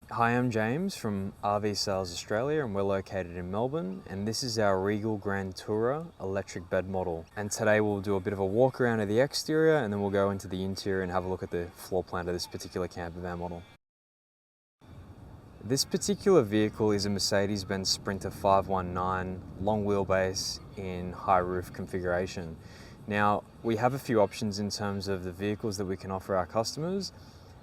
Hi, I'm James from RV Sales Australia and we're located in Melbourne, and this is our Regal Grand Tourer electric bed model. And today we'll do a bit of a walk around of the exterior and then we'll go into the interior and have a look at the floor plan of this particular campervan model. This particular vehicle is a Mercedes-Benz Sprinter 519 long wheelbase in high roof configuration. Now, we have a few options in terms of the vehicles that we can offer our customers.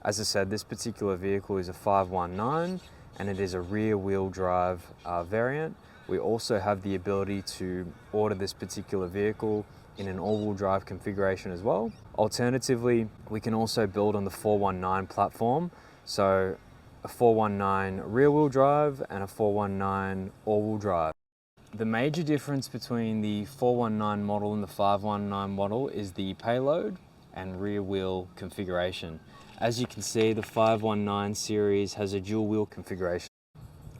As I said, this particular vehicle is a 519 and it is a rear wheel drive variant. We also have the ability to order this particular vehicle in an all-wheel drive configuration as well. Alternatively, we can also build on the 419 platform. So a 419 rear wheel drive and a 419 all-wheel drive. The major difference between the 419 model and the 519 model is the payload and rear wheel configuration. As you can see, the 519 series has a dual wheel configuration.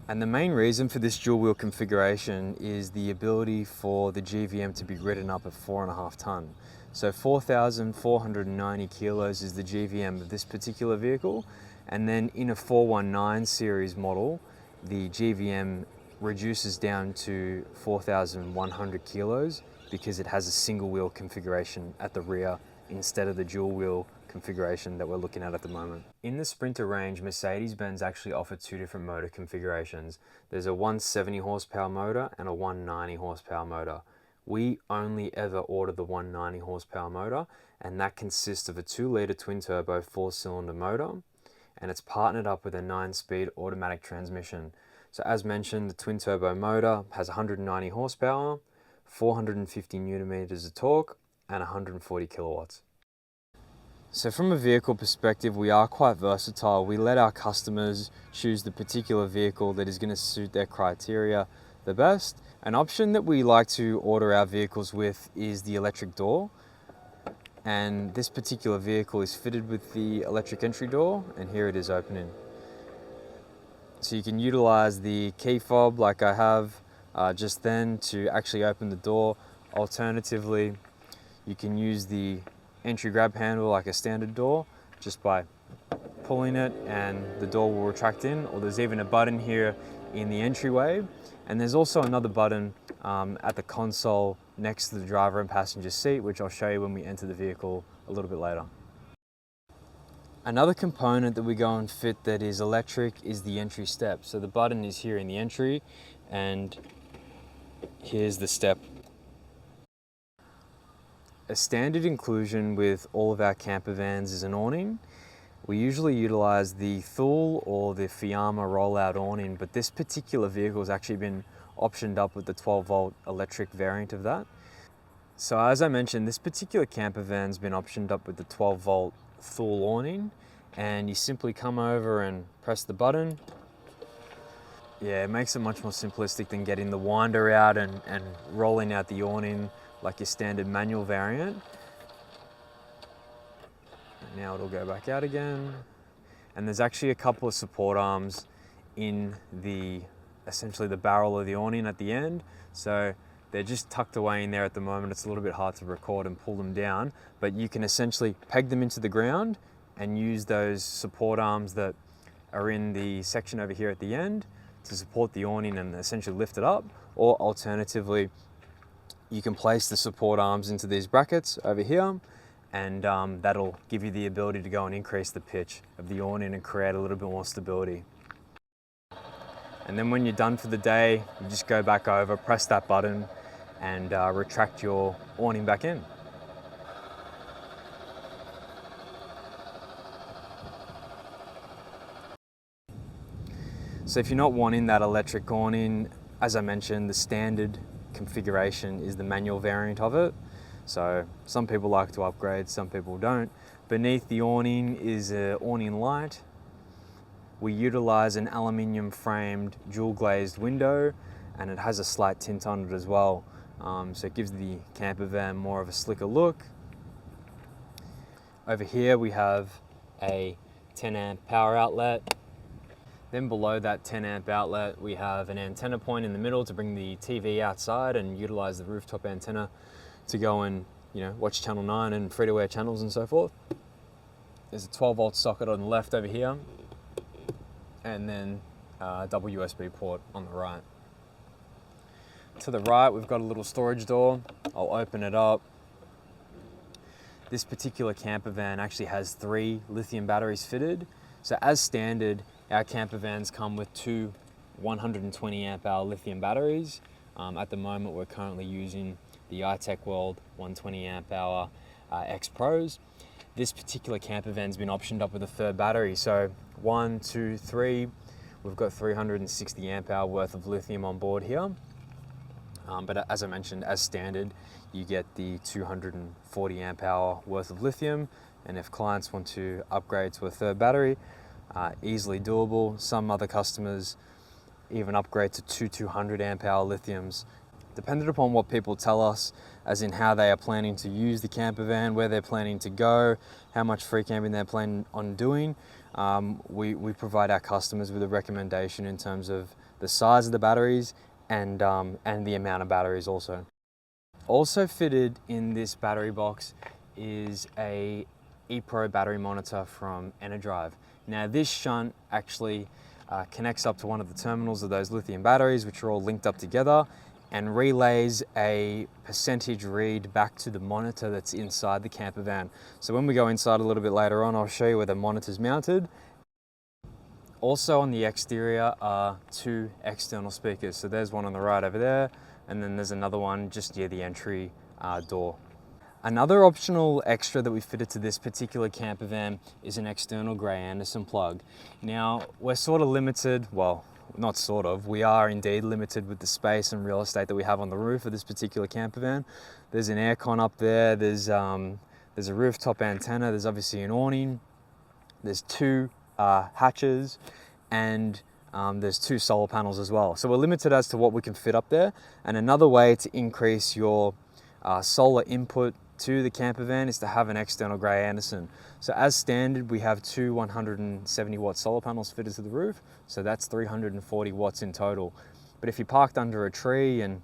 And the main reason for this dual wheel configuration is the ability for the GVM to be ridden up at 4.5 tonne. So 4,490 kilos is the GVM of this particular vehicle. And then in a 419 series model, the GVM reduces down to 4,100 kilos because it has a single wheel configuration at the rear instead of the dual wheel configuration that we're looking at the moment. In the Sprinter range, Mercedes-Benz actually offer two different motor configurations. There's a 170 horsepower motor and a 190 horsepower motor. We only ever order the 190 horsepower motor, and that consists of a 2-litre twin-turbo 4-cylinder motor, and it's partnered up with a 9-speed automatic transmission. So as mentioned, the twin-turbo motor has 190 horsepower, 450 newton meters of torque, and 140 kilowatts. So from a vehicle perspective, we are quite versatile. We let our customers choose the particular vehicle that is going to suit their criteria the best. An option that we like to order our vehicles with is the electric door. And this particular vehicle is fitted with the electric entry door, and here it is opening. So you can utilize the key fob like I have just then to actually open the door. Alternatively, you can use the entry grab handle like a standard door just by pulling it and the door will retract in, or there's even a button here in the entryway, and there's also another button at the console next to the driver and passenger seat, which I'll show you when we enter the vehicle a little bit later. Another component that we go and fit that is electric is the entry step. So the button is here in the entry and here's the step. A standard inclusion with all of our campervans is an awning. We usually utilize the Thule or the Fiamma rollout awning, but this particular vehicle has actually been optioned up with the 12-volt electric variant of that. So as I mentioned, this particular campervan's been optioned up with the 12-volt Thule awning, and you simply come over and press the button. Yeah, it makes it much more simplistic than getting the winder out and rolling out the awning like your standard manual variant. And now it'll go back out again. And there's actually a couple of support arms in essentially the barrel of the awning at the end. So they're just tucked away in there at the moment. It's a little bit hard to record and pull them down, but you can essentially peg them into the ground and use those support arms that are in the section over here at the end to support the awning and essentially lift it up. Or alternatively, you can place the support arms into these brackets over here, and that'll give you the ability to go and increase the pitch of the awning and create a little bit more stability. And then when you're done for the day, you just go back over, press that button, and retract your awning back in. So if you're not wanting that electric awning, as I mentioned, the standard configuration is the manual variant of it. So some people like to upgrade, some people don't. Beneath the awning is an awning light. We utilize an aluminium framed dual glazed window, and it has a slight tint on it as well. So it gives the campervan more of a slicker look. Over here we have a 10 amp power outlet. Then below that 10 amp outlet, we have an antenna point in the middle to bring the TV outside and utilize the rooftop antenna to go and watch Channel 9 and free-to-air channels and so forth. There's a 12-volt socket on the left over here. and then a double USB port on the right. To the right, we've got a little storage door. I'll open it up. This particular camper van actually has 3 lithium batteries fitted. So as standard, our camper vans come with 2 120 amp hour lithium batteries. At the moment, we're currently using the iTech World 120 amp hour X Pros. This particular camper van's been optioned up with a 3rd battery. So 1, 2, 3, we've got 360 amp hour worth of lithium on board here. But as I mentioned, as standard, you get the 240 amp hour worth of lithium. And if clients want to upgrade to a 3rd battery, easily doable. Some other customers even upgrade to 200 amp hour lithiums. Dependent upon what people tell us, as in how they are planning to use the camper van, where they're planning to go, how much free camping they're planning on doing, we provide our customers with a recommendation in terms of the size of the batteries and the amount of batteries also. Also fitted in this battery box is a ePro battery monitor from Enerdrive. Now this shunt actually connects up to one of the terminals of those lithium batteries, which are all linked up together, and relays a percentage read back to the monitor that's inside the camper van. So when we go inside a little bit later on, I'll show you where the monitor's mounted. Also on the exterior are 2 external speakers. So there's one on the right over there, and then there's another one just near the entry door. Another optional extra that we fitted to this particular camper van is an external Gray Anderson plug. Now, we're sort of limited, well, not sort of, we are indeed limited with the space and real estate that we have on the roof of this particular camper van. There's an aircon up there, there's a rooftop antenna, there's obviously an awning, there's 2 hatches, and there's 2 solar panels as well. So we're limited as to what we can fit up there. And another way to increase your solar input to the camper van is to have an external Gray Anderson. So as standard, we have 2 170 watt solar panels fitted to the roof. So that's 340 watts in total. But if you're parked under a tree and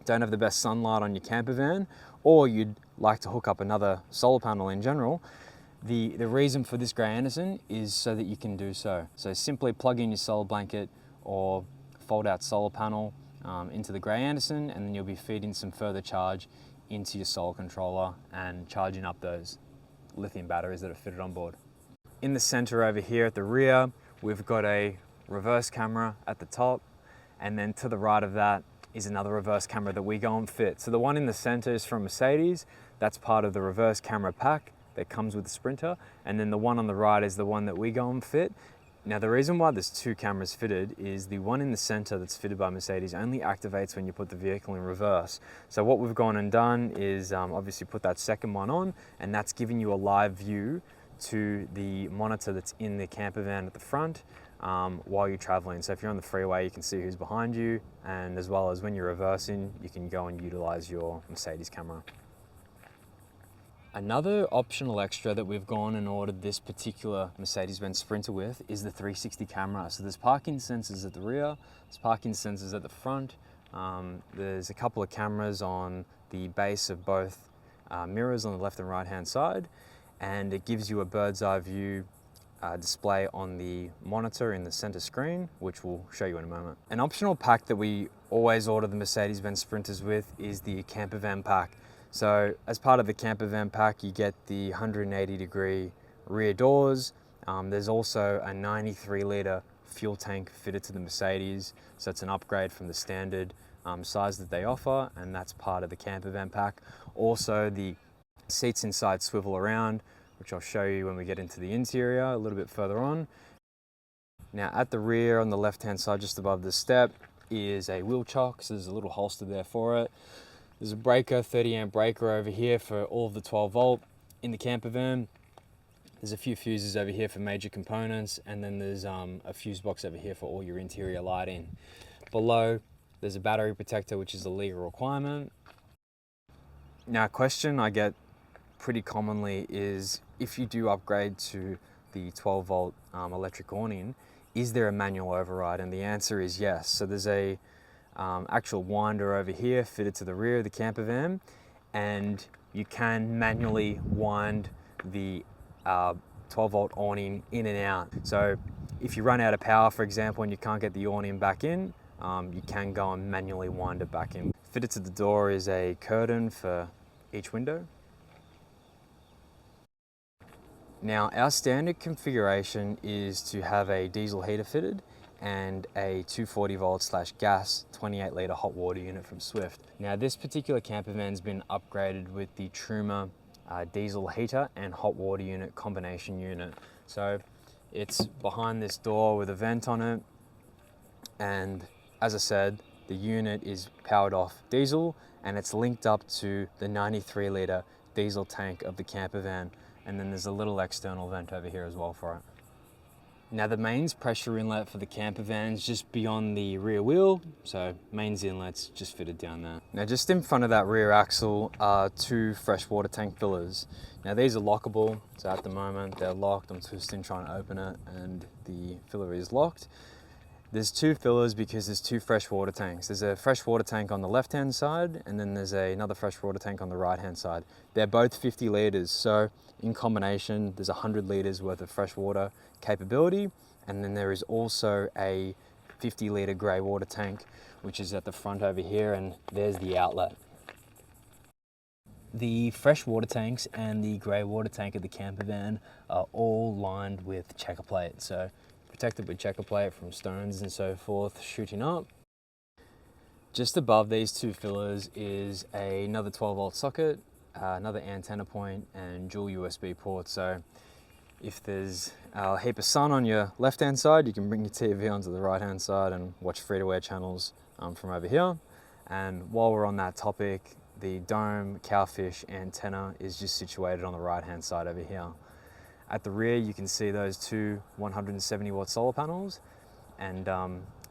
don't have the best sunlight on your camper van, or you'd like to hook up another solar panel in general, the reason for this Gray Anderson is so that you can do so. So simply plug in your solar blanket or fold out solar panel into the Gray Anderson, and then you'll be feeding some further charge into your solar controller and charging up those lithium batteries that are fitted on board. In the center over here at the rear, we've got a reverse camera at the top, and then to the right of that is another reverse camera that we go and fit. So the one in the center is from Mercedes. That's part of the reverse camera pack that comes with the Sprinter, and then the one on the right is the one that we go and fit. Now the reason why there's 2 cameras fitted is the one in the center that's fitted by Mercedes only activates when you put the vehicle in reverse. So what we've gone and done is obviously put that second one on, and that's giving you a live view to the monitor that's in the camper van at the front while you're traveling. So if you're on the freeway, you can see who's behind you, and as well as when you're reversing, you can go and utilize your Mercedes camera. Another optional extra that we've gone and ordered this particular Mercedes-Benz Sprinter with is the 360 camera. So there's parking sensors at the rear, there's parking sensors at the front, there's a couple of cameras on the base of both mirrors on the left and right hand side, and it gives you a bird's eye view display on the monitor in the center screen, which we'll show you in a moment. An optional pack that we always order the Mercedes-Benz Sprinters with is the Campervan pack. So as part of the Campervan pack, you get the 180-degree rear doors. There's also a 93-litre fuel tank fitted to the Mercedes. So it's an upgrade from the standard size that they offer, and that's part of the Campervan pack. Also, the seats inside swivel around, which I'll show you when we get into the interior a little bit further on. Now at the rear on the left-hand side, just above the step, is a wheel chock. So there's a little holster there for it. There's a breaker, 30 amp breaker over here for all of the 12 volt in the camper van. There's a few fuses over here for major components, and then there's a fuse box over here for all your interior lighting. Below, there's a battery protector, which is a legal requirement. Now, a question I get pretty commonly is, if you do upgrade to the 12 volt electric awning, is there a manual override? And the answer is yes. So there's a actual winder over here fitted to the rear of the camper van, and you can manually wind the 12 volt awning in and out. So If you run out of power, for example, and you can't get the awning back in, you can go and manually wind it back in. Fitted to the door is a curtain for each window. Now, our standard configuration is to have a diesel heater fitted and a 240 volt / gas 28 litre hot water unit from Swift. Now, this particular campervan's been upgraded with the Truma diesel heater and hot water unit combination unit. So it's behind this door with a vent on it, and as I said, the unit is powered off diesel and it's linked up to the 93 litre diesel tank of the campervan, and then there's a little external vent over here as well for it. Now, the mains pressure inlet for the campervan is just beyond the rear wheel, so mains inlet's just fitted down there. Now, just in front of that rear axle are 2 freshwater tank fillers. Now, these are lockable, so at the moment they're locked. I'm twisting trying to open it and the filler is locked. There's 2 fillers because there's 2 freshwater tanks. There's a freshwater tank on the left-hand side, and then there's another freshwater tank on the right-hand side. They're both 50 litres, so in combination, there's 100 litres worth of freshwater capability, and then there is also a 50 litre grey water tank, which is at the front over here, and there's the outlet. The freshwater tanks and the grey water tank of the campervan are all lined with checker plate, so protected with checker plate from stones and so forth shooting up. Just above these 2 fillers is another 12 volt socket, another antenna point, and dual USB ports. So if there's a heap of sun on your left hand side, you can bring your TV onto the right hand side and watch free-to-air channels from over here. And while we're on that topic, the dome cowfish antenna is just situated on the right hand side over here. At the rear, you can see those 2 170 watt solar panels, and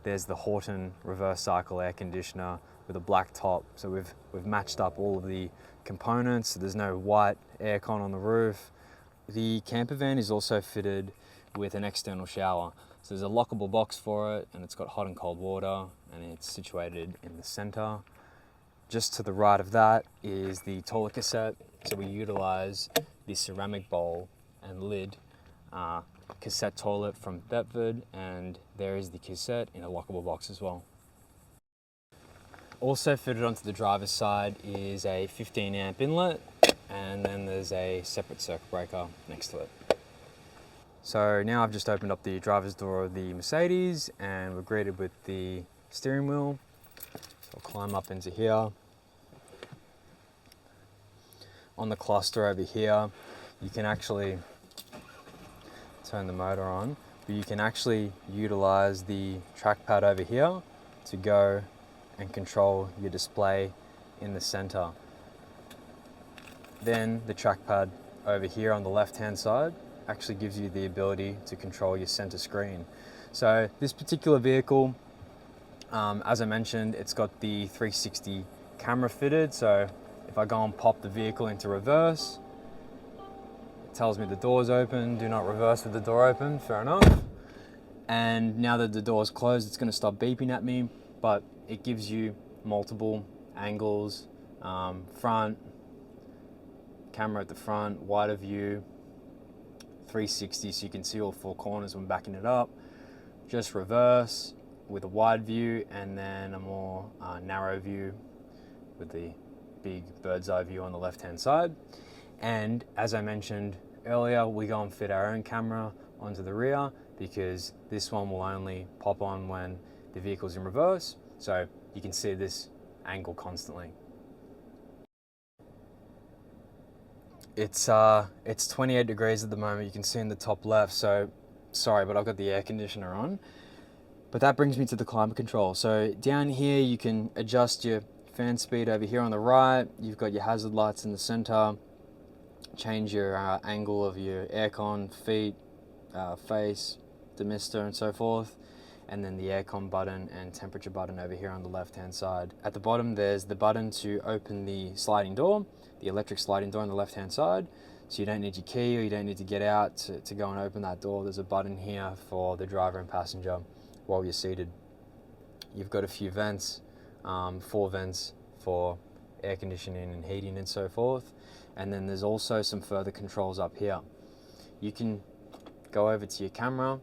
there's the Horton reverse cycle air conditioner with a black top. So we've matched up all of the components, so there's no white aircon on the roof. The campervan is also fitted with an external shower. So there's a lockable box for it, and it's got hot and cold water, and it's situated in the center. Just to the right of that is the toilet cassette. So we utilize the ceramic bowl and lid cassette toilet from Thetford, and there is the cassette in a lockable box as well. Also fitted onto the driver's side is a 15 amp inlet, and then there's a separate circuit breaker next to it. So now I've just opened up the driver's door of the Mercedes, and we're greeted with the steering wheel. So I'll climb up into here. On the cluster over here, you can actually turn the motor on, but you can actually utilize the trackpad over here to go and control your display in the center. Then the trackpad over here on the left hand side actually gives you the ability to control your center screen. So this particular vehicle, as I mentioned, it's got the 360 camera fitted. So if I go and pop the vehicle into reverse, tells me the door's open, do not reverse with the door open, fair enough. And now that the door's closed, it's gonna stop beeping at me, but it gives you multiple angles, front, camera at the front, wider view, 360 so you can see all 4 corners when backing it up, just reverse with a wide view, and then a more narrow view with the big bird's eye view on the left hand side. And as I mentioned earlier, we go and fit our own camera onto the rear because this one will only pop on when the vehicle's in reverse, so you can see this angle constantly. It's 28 degrees at the moment, you can see in the top left, so sorry, but I've got the air conditioner on. But that brings me to the climate control. So down here you can adjust your fan speed over here on the right, you've got your hazard lights in the center, change your angle of your aircon, feet, face, demister and so forth, and then the aircon button and temperature button over here on the left hand side. At the bottom there's the button to open the sliding door, the electric sliding door on the left hand side, so you don't need your key or you don't need to get out to go and open that door. There's a button here for the driver and passenger while you're seated. You've got a few vents, 4 vents for air conditioning and heating and so forth, and then there's also some further controls up here. You can go over to your camera,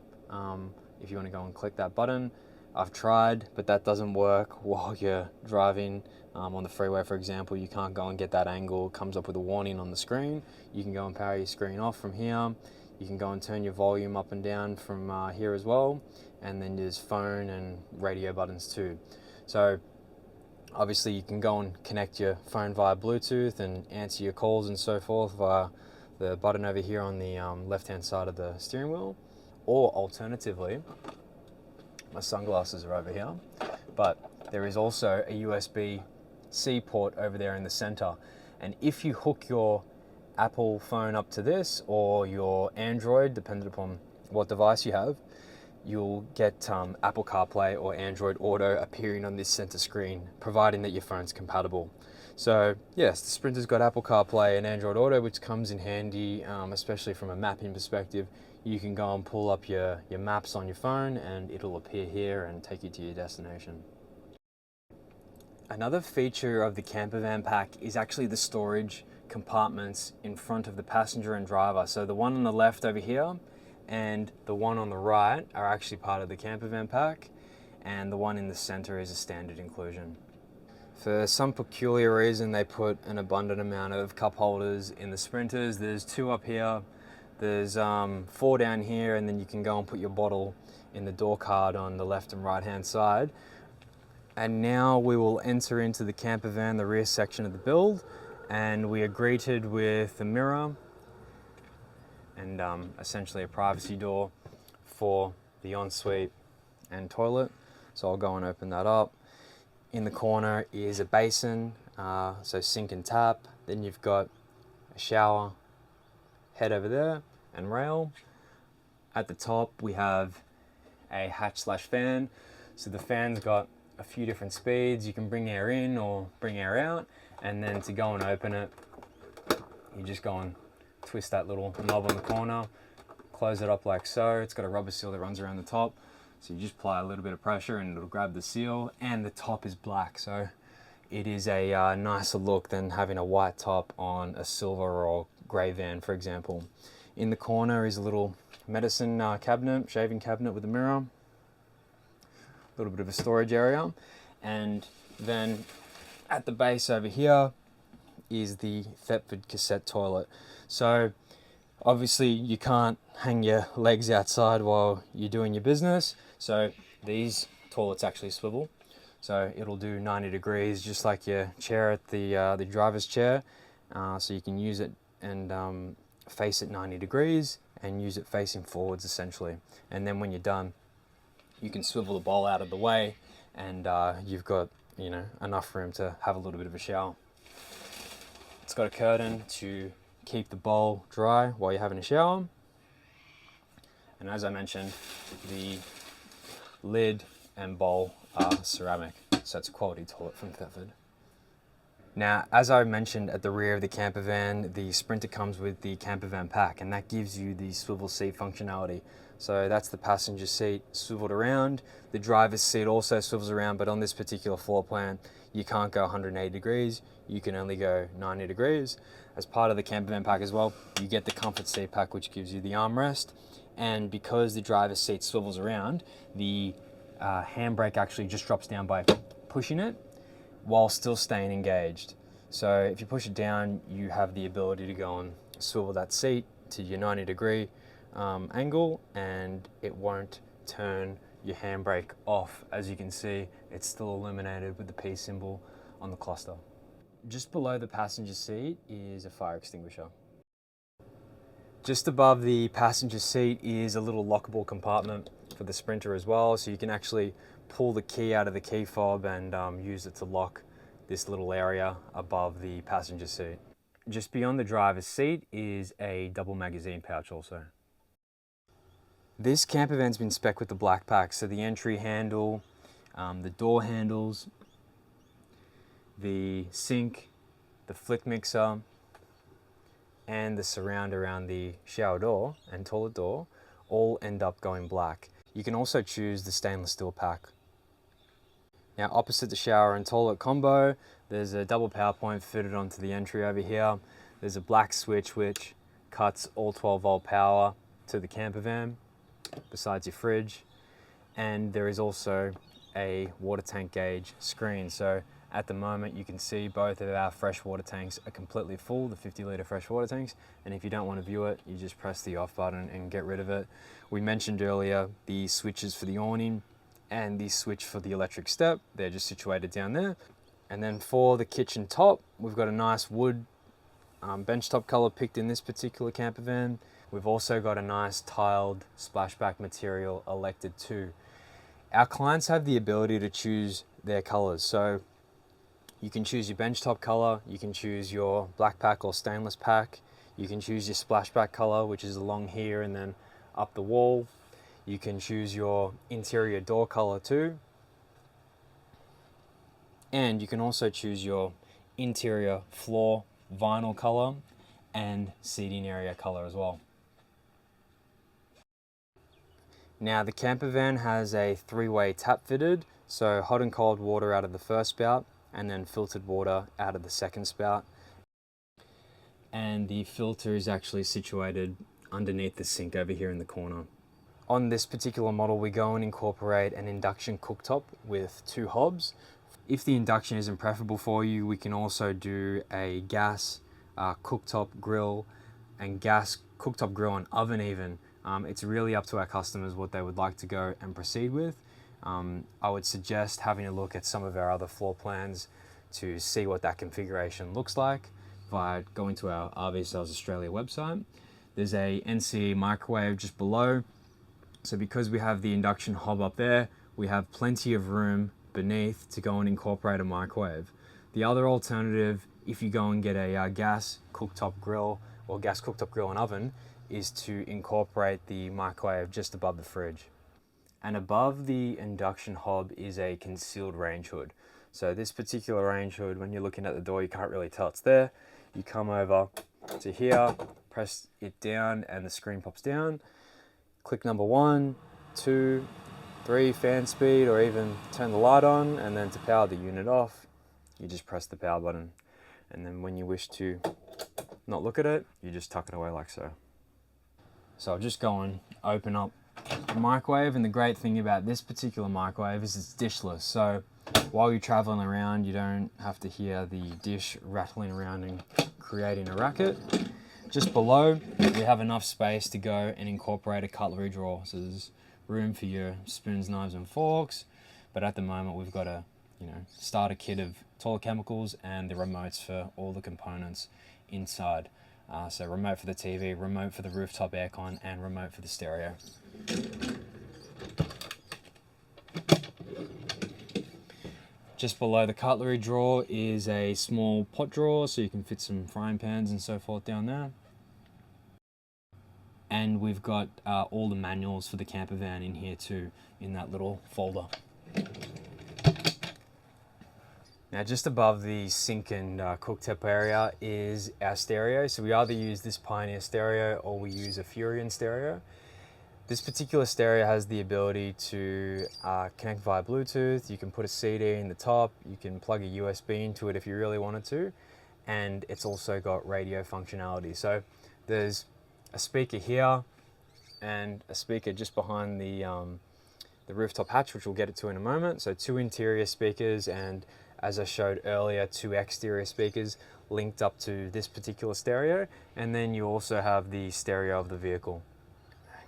if you want to go and click that button. I've tried, but that doesn't work while you're driving on the freeway, for example. You can't go and get that angle. It comes up with a warning on the screen. You can go and power your screen off from here. You can go and turn your volume up and down from here as well. And then there's phone and radio buttons too. So obviously you can go and connect your phone via Bluetooth and answer your calls and so forth via the button over here on the left-hand side of the steering wheel. Or alternatively, my sunglasses are over here, but there is also a USB-C port over there in the center. And if you hook your Apple phone up to this, or your Android, depending upon what device you have, you'll get Apple CarPlay or Android Auto appearing on this center screen, providing that your phone's compatible. So yes, the Sprinter's got Apple CarPlay and Android Auto, which comes in handy, especially from a mapping perspective. You can go and pull up your maps on your phone and it'll appear here and take you to your destination. Another feature of the Campervan pack is actually the storage compartments in front of the passenger and driver. So the one on the left over here and the one on the right are actually part of the Campervan pack, and the one in the center is a standard inclusion. For some peculiar reason, they put an abundant amount of cup holders in the Sprinters. There's 2 up here, there's 4 down here, and then you can go and put your bottle in the door card on the left and right hand side. And now we will enter into the Campervan, the rear section of the build, and we are greeted with a mirror and essentially a privacy door for the ensuite and toilet. So I'll go and open that up. In the corner is a basin, so sink and tap. Then you've got a shower head over there and rail. At the top we have a hatch/fan. So the fan's got a few different speeds. You can bring air in or bring air out, and then to go and open it, you just go and twist that little knob on the corner, close it up like so. It's got a rubber seal that runs around the top. So you just apply a little bit of pressure and it'll grab the seal, and the top is black. So it is a nicer look than having a white top on a silver or grey van, for example. In the corner is a little medicine cabinet, shaving cabinet with a mirror, a little bit of a storage area. And then at the base over here is the Thetford cassette toilet. So obviously you can't hang your legs outside while you're doing your business. So these toilets actually swivel. So it'll do 90 degrees, just like your chair at the driver's chair. So you can use it and face it 90 degrees and use it facing forwards essentially. And then when you're done, you can swivel the bowl out of the way, and you've got, you know, enough room to have a little bit of a shower. It's got a curtain to keep the bowl dry while you're having a shower. And as I mentioned, the lid and bowl are ceramic, so it's a quality toilet from Thetford. Now, as I mentioned at the rear of the Campervan, the Sprinter comes with the Campervan pack, and that gives you the swivel seat functionality. So that's the passenger seat swiveled around. The driver's seat also swivels around, but on this particular floor plan, you can't go 180 degrees. You can only go 90 degrees. As part of the Campervan pack as well, you get the comfort seat pack, which gives you the armrest. And because the driver's seat swivels around, the handbrake actually just drops down by pushing it while still staying engaged. So if you push it down, you have the ability to go and swivel that seat to your 90-degree angle, and it won't turn your handbrake off. As you can see, it's still illuminated with the P symbol on the cluster. Just below the passenger seat is a fire extinguisher. Just above the passenger seat is a little lockable compartment for the Sprinter as well, so you can actually pull the key out of the key fob and use it to lock this little area above the passenger seat. Just beyond the driver's seat is a double magazine pouch also. This Campervan's been spec'd with the black pack, so the entry handle, the door handles, the sink, the flick mixer, and the surround around the shower door and toilet door all end up going black. You can also choose the stainless steel pack. Now, opposite the shower and toilet combo, there's a double power point fitted onto the entry over here. There's a black switch which cuts all 12-volt power to the Campervan. besides your fridge. And there is also a water tank gauge screen. So at the moment you can see both of our freshwater tanks are completely full, the 50-litre freshwater tanks. And if you don't want to view it, you just press the off button and get rid of it. We mentioned earlier the switches for the awning and the switch for the electric step. They're just situated down there. And then for the kitchen top, we've got a nice wood benchtop colour picked in this particular camper van. We've also got a nice tiled splashback material elected too. Our clients have the ability to choose their colours. So you can choose your benchtop colour, you can choose your black pack or stainless pack, you can choose your splashback colour, which is along here and then up the wall. You can choose your interior door colour too. And you can also choose your interior floor vinyl colour and seating area colour as well. Now the camper van has a 3-way tap fitted, so hot and cold water out of the first spout and then filtered water out of the second spout. And the filter is actually situated underneath the sink over here in the corner. On this particular model, we go and incorporate an induction cooktop with 2 hobs. If the induction isn't preferable for you, we can also do a gas cooktop grill and gas cooktop grill and oven even. It's really up to our customers what they would like to go and proceed with. I would suggest having a look at some of our other floor plans to see what that configuration looks like by going to our RV Sales Australia website. There's a NCE microwave just below. So because we have the induction hob up there, we have plenty of room beneath to go and incorporate a microwave. The other alternative, if you go and get a gas cooktop grill or gas cooktop grill and oven, is to incorporate the microwave just above the fridge. And above the induction hob is a concealed range hood. So this particular range hood, when you're looking at the door, you can't really tell it's there. You come over to here, press it down and the screen pops down. Click number 1, 2, 3 fan speed, or even turn the light on, and then to power the unit off, you just press the power button. And then when you wish to not look at it, you just tuck it away like so. So I'll just go and open up the microwave, and the great thing about this particular microwave is it's dishless. So while you're traveling around, you don't have to hear the dish rattling around and creating a racket. Just below, we have enough space to go and incorporate a cutlery drawer. So there's room for your spoons, knives and forks, but at the moment we've got a starter kit of toilet chemicals and the remotes for all the components inside. So remote for the TV, remote for the rooftop aircon, and remote for the stereo. Just below the cutlery drawer is a small pot drawer, so you can fit some frying pans and so forth down there. And we've got all the manuals for the camper van in here too, in that little folder. Now just above the sink and cooktop area is our stereo. So we either use this Pioneer stereo or we use a Furion stereo. This particular stereo has the ability to connect via Bluetooth. You can put a CD in the top, you can plug a USB into it if you really wanted to, and it's also got radio functionality. So there's a speaker here and a speaker just behind the rooftop hatch, which we'll get to in a moment. So 2 interior speakers, and as I showed earlier, 2 exterior speakers linked up to this particular stereo. And then you also have the stereo of the vehicle.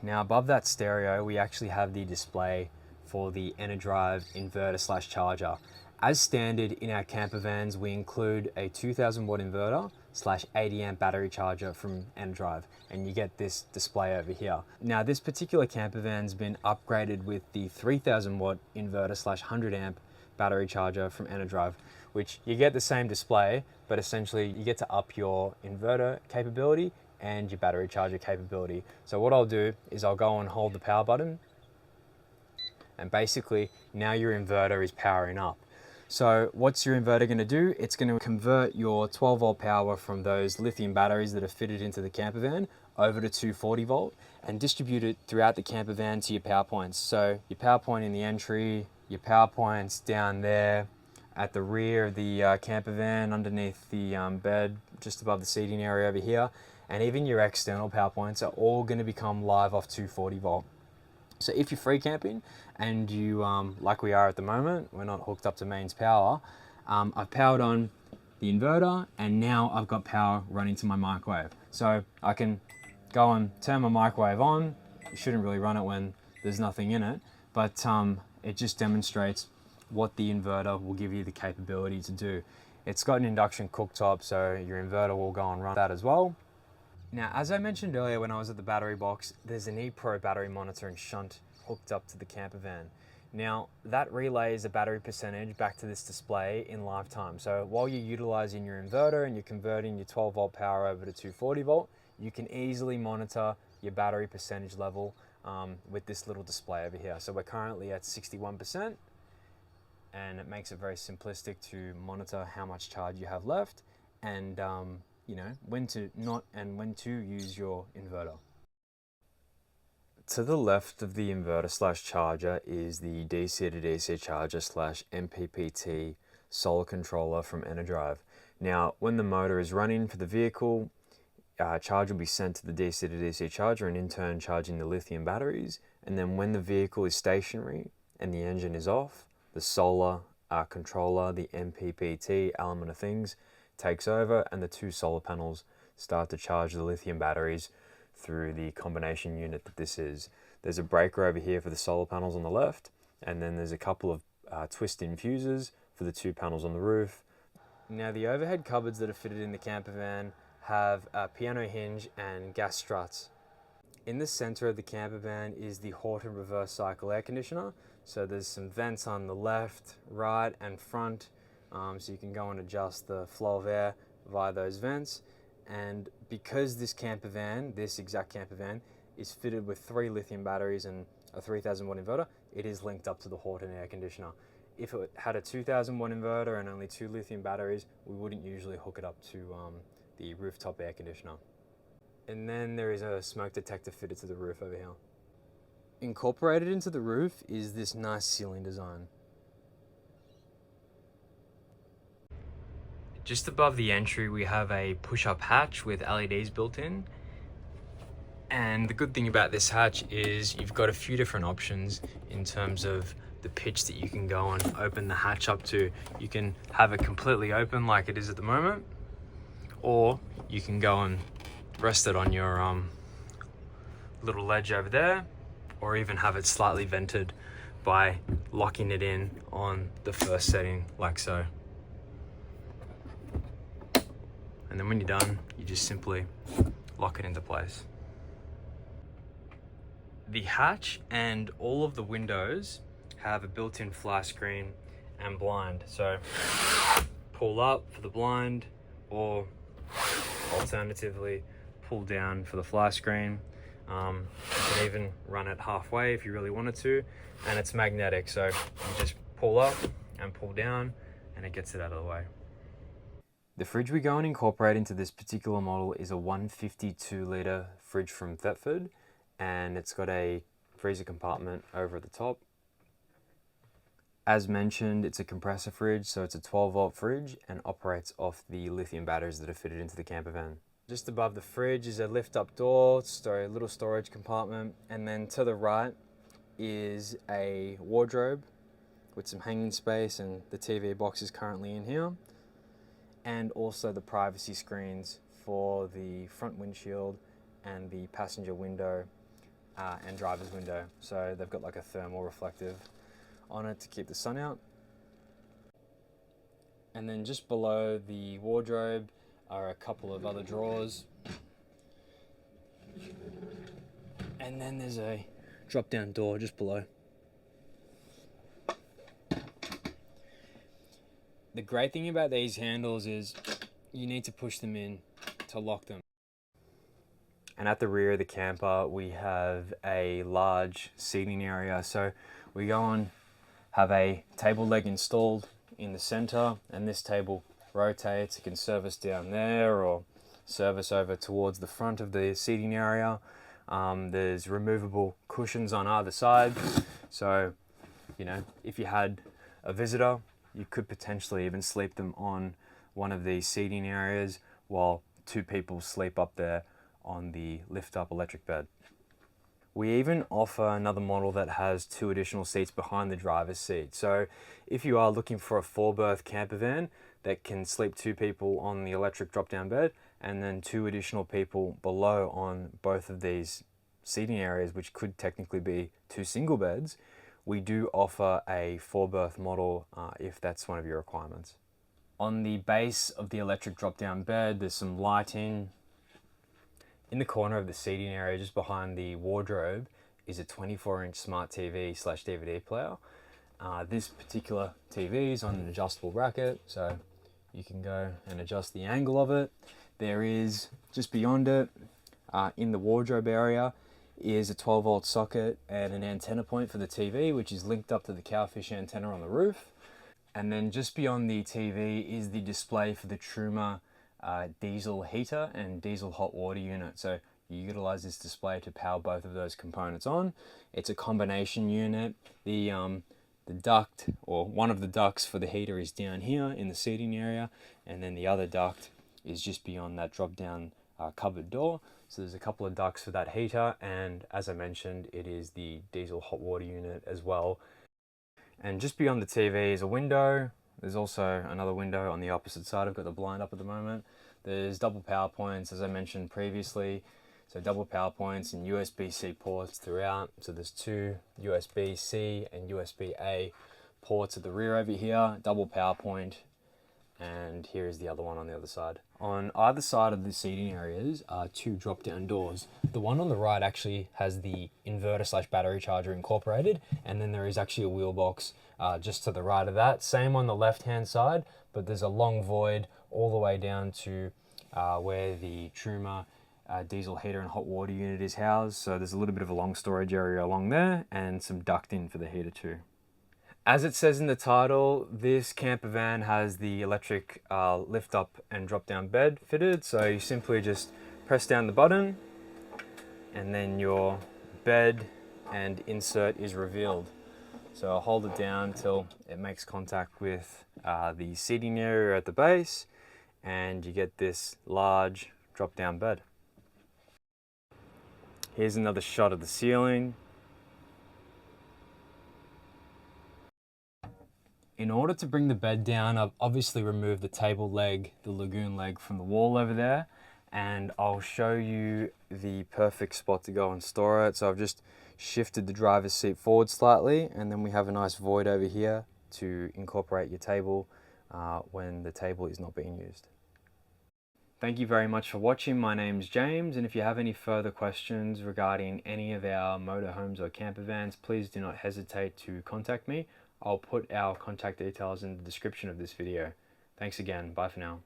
Now above that stereo, we actually have the display for the EnerDrive inverter / charger. As standard in our camper vans, we include a 2000 watt inverter / 80 amp battery charger from EnerDrive, and you get this display over here. Now this particular camper van's been upgraded with the 3000 watt inverter / 100 amp battery charger from EnerDrive, which you get the same display, but essentially you get to up your inverter capability and your battery charger capability. So what I'll do is I'll go and hold the power button, and basically now your inverter is powering up. So what's your inverter going to do? It's going to convert your 12 volt power from those lithium batteries that are fitted into the camper van over to 240 volt and distribute it throughout the camper van to your power points. So your power point in the entry, your power points down there at the rear of the camper van, underneath the bed, just above the seating area over here, and even your external power points are all going to become live off 240 volt. So if you're free camping and you, like we are at the moment, we're not hooked up to mains power, I've powered on the inverter and now I've got power running to my microwave. So I can go and turn my microwave on. You shouldn't really run it when there's nothing in it, but it just demonstrates what the inverter will give you the capability to do. It's got an induction cooktop, so your inverter will go and run that as well. Now, as I mentioned earlier when I was at the battery box, there's an ePro battery monitor and shunt hooked up to the Campervan. Now, that relays the battery percentage back to this display in live time. So while you're utilizing your inverter and you're converting your 12 volt power over to 240 volt, you can easily monitor your battery percentage level with this little display over here. So we're currently at 61%, and it makes it very simplistic to monitor how much charge you have left and you know, when to not and when to use your inverter. To the left of the inverter slash charger is the DC to DC charger slash MPPT solar controller from EnerDrive. Now, when the motor is running for the vehicle, charge will be sent to the DC to DC charger and in turn charging the lithium batteries. And then when the vehicle is stationary and the engine is off, the solar controller, the MPPT element of things, takes over and the two solar panels start to charge the lithium batteries through the combination unit that this is. There's a breaker over here for the solar panels on the left, and then there's a couple of twist-in fuses for the two panels on the roof. Now, the overhead cupboards that are fitted in the Campervan have a piano hinge and gas struts. In the center of the Campervan is the Horton reverse cycle air conditioner. So there's some vents on the left, right and front, so you can go and adjust the flow of air via those vents. And because this Campervan, this exact Campervan, is fitted with 3 lithium batteries and a 3000 watt inverter, it is linked up to the Horton air conditioner. If it had a 2000 watt inverter and only 2 lithium batteries, we wouldn't usually hook it up to the rooftop air conditioner. And then there is a smoke detector fitted to the roof over here. Incorporated into the roof is this nice ceiling design. Just above the entry we have a push-up hatch with LEDs built in. And the good thing about this hatch is you've got a few different options in terms of the pitch that you can go and open the hatch up to. You can have it completely open like it is at the moment, or you can go and rest it on your little ledge over there, or even have it slightly vented by locking it in on the first setting like so. And then when you're done, you just simply lock it into place. The hatch and all of the windows have a built-in fly screen and blind. So pull up for the blind, or alternatively pull down for the fly screen. You can even run it halfway if you really wanted to, and it's magnetic, so you just pull up and pull down and it gets it out of the way. The fridge we go and incorporate into this particular model is a 152 litre fridge from Thetford, and it's got a freezer compartment over at the top. As mentioned, it's a compressor fridge, so it's a 12 volt fridge and operates off the lithium batteries that are fitted into the Campervan. Just above the fridge is a lift up door, a little storage compartment, and then to the right is a wardrobe with some hanging space, and the TV box is currently in here, and also the privacy screens for the front windshield and the passenger window and driver's window. So they've got like a thermal reflective on it to keep the sun out. And then just below the wardrobe are a couple of other drawers. And then there's a drop down door just below. The great thing about these handles is you need to push them in to lock them. And at the rear of the camper we have a large seating area, so we go and have a table leg installed in the center, and this table rotates. It can service down there or service over towards the front of the seating area. There's removable cushions on either side, so you know, if you had a visitor, you could potentially even sleep them on one of these seating areas while 2 people sleep up there on the lift up electric bed. We even offer another model that has 2 additional seats behind the driver's seat. So if you are looking for a 4-berth camper van that can sleep 2 people on the electric drop-down bed and then 2 additional people below on both of these seating areas, which could technically be 2 single beds, we do offer a 4-berth model if that's one of your requirements. On the base of the electric drop-down bed, there's some lighting. In the corner of the seating area, just behind the wardrobe, is a 24-inch smart TV / DVD player. This particular TV is on an adjustable bracket, so you can go and adjust the angle of it. There is, just beyond it, in the wardrobe area, is a 12-volt socket and an antenna point for the TV, which is linked up to the cowfish antenna on the roof. And then just beyond the TV is the display for the Truma diesel heater and diesel hot water unit. So you utilize this display to power both of those components on. It's a combination unit. The duct, or one of the ducts for the heater, is down here in the seating area, and then the other duct is just beyond that drop down cupboard door. So there's a couple of ducts for that heater, and as I mentioned, it is the diesel hot water unit as well. And just beyond the TV is a window. There's also another window on the opposite side. I've got the blind up at the moment. There's double power points, as I mentioned previously. So double power points and USB-C ports throughout. So there's 2 USB-C and USB-A ports at the rear over here, double power point, and here is the other one on the other side. On either side of the seating areas are 2 drop-down doors. The one on the right actually has the inverter / battery charger incorporated, and then there is actually a wheel box just to the right of that. Same on the left-hand side, but there's a long void all the way down to where the Truma diesel heater and hot water unit is housed. So there's a little bit of a long storage area along there and some ducting for the heater too. As it says in the title, this camper van has the electric lift up and drop down bed fitted. So you simply just press down the button and then your bed and insert is revealed. So I'll hold it down till it makes contact with the seating area at the base, and you get this large drop down bed. Here's another shot of the ceiling. In order to bring the bed down, I've obviously removed the table leg, the lagoon leg, from the wall over there, and I'll show you the perfect spot to go and store it. So I've just shifted the driver's seat forward slightly, and then we have a nice void over here to incorporate your table when the table is not being used. Thank you very much for watching. My name's James, and if you have any further questions regarding any of our motorhomes or camper vans, please do not hesitate to contact me. I'll put our contact details in the description of this video. Thanks again. Bye for now.